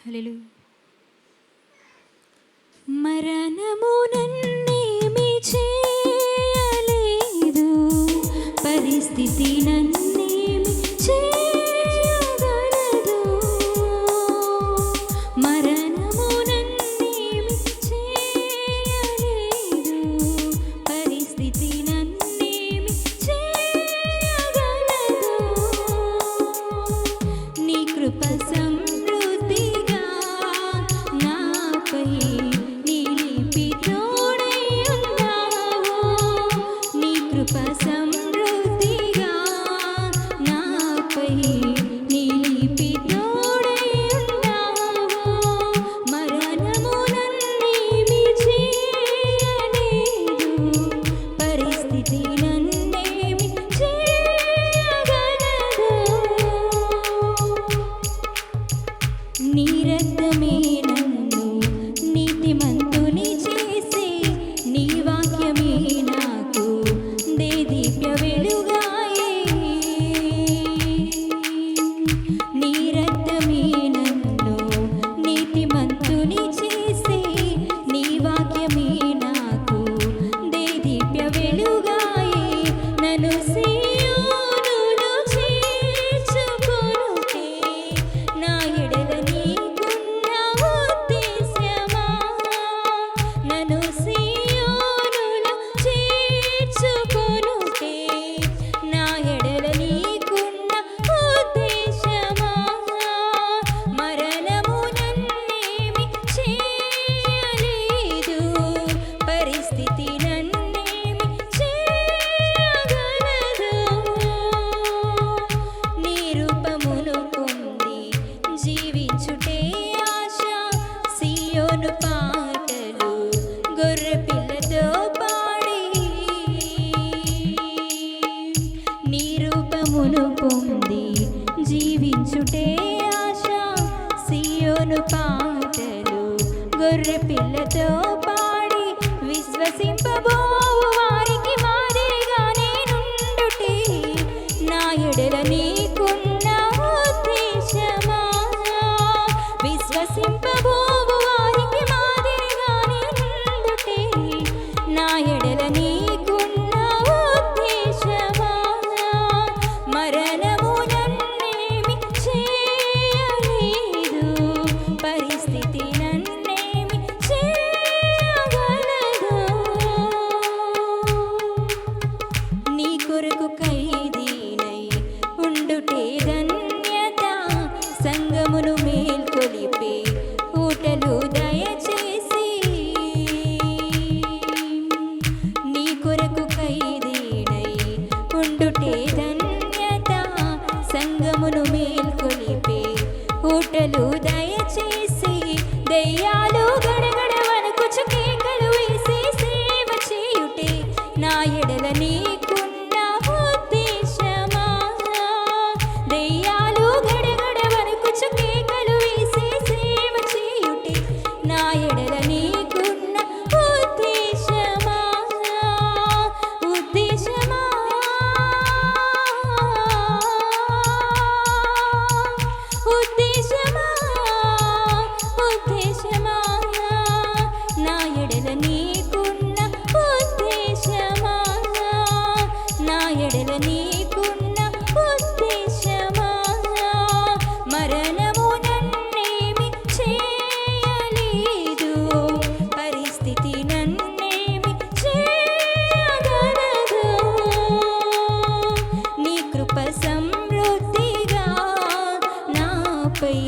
హల్లెలూయా. మరణము నన్నేమి చేయలేదు, పరిస్థితి నన్నేమి చేయగలదు. మరణము నన్నేమి చేయలేదు, పరిస్థితి నన్నేమి చేయగలదు. నీ కృప సమృద్ధిగా నాపై నిలిపి తోడై ఉన్నావు. నీ కృప సమృద్ధిగా నాపై నిలిపి తోడై ఉన్నావు. మరణము నన్నేమి చేయలేదు, పరిస్థితి నన్నేమి చేయగలదు. నీ రక్తమే నన్ను నీతిమంతుని చేసే, నీ వాక్యమే నాకు దేదీప్య వెలుగాయే. నీ రక్తమే నన్ను నీతిమంతుని చేసే, నీ వాక్యమే నాకు దేదీప్య వెలుగాయే. నన్ను సీయోనులో చేర్చుకొనుటే నా ఎడల నీకున్న ఉద్దేశ్యమా. నన్ను సీయోనులో చేర్చుకొనుటే నా ఎడల నీకున్న ఉద్దేశ్యమా. మరణము నన్నేమి చేయలేదు, పరిస్థితి నన్నేమి చేయగలదు. నీ రూపమును పొంది జీవించుటే ఆశ, సియోను పాటలు గొర్రెపిల్లతో పాడి. నీ రూపమును పొంది జీవించుటే ఆశ, సియోను పాటలు గొర్రెపిల్లతో పాడి. విశ్వసింపబోవు వారికి మాదిరిగా నేనుండుటే నా ఎడల నీకున్న ఉద్దేశమా. విశ్వసింపబోవు వారికి మాదిరిగా నేనుండుటే నా ఎడల నీకున్న ఉద్దేశమా. మరణము నన్నేమి చేయలేదు, పరిస్థితి నన్నేమి చేయగలదు. నీ కొరకు ఖైదీనై ఉండుటే ధన్యత, సంగమును మేల్కొలిపే ఊటలు దయచేసి. నీ కొరకు ఖైదీనై ఉండుటే ధన్యత, సంగమును మేల్కొలిపే ఊటలు దయచేసి. దెయ్యాలు గడగడ వణకుచు కేకలు వేసి సేవ చేయుటే నా ఎడల నీకున్న ఉద్దేశమా. దెయ్యాలు గడగడ వణకుచు కేకలు వేసి సేవ చేయుటే నా ఎడల నీకున్న ఉద్దేశమా. ఉద్దేశమా, ఉద్దేశమా, ఉద్దేశమా, నా ఎడల నీకున్న ఉద్దేశమా. నా ఎడల నీకున్న ఉద్దేశమా. మరణము నన్నేమి చేయలేదు, పరిస్థితి నన్నేమి చేయగలదు. నీ కృప సమృద్ధిగా నాపై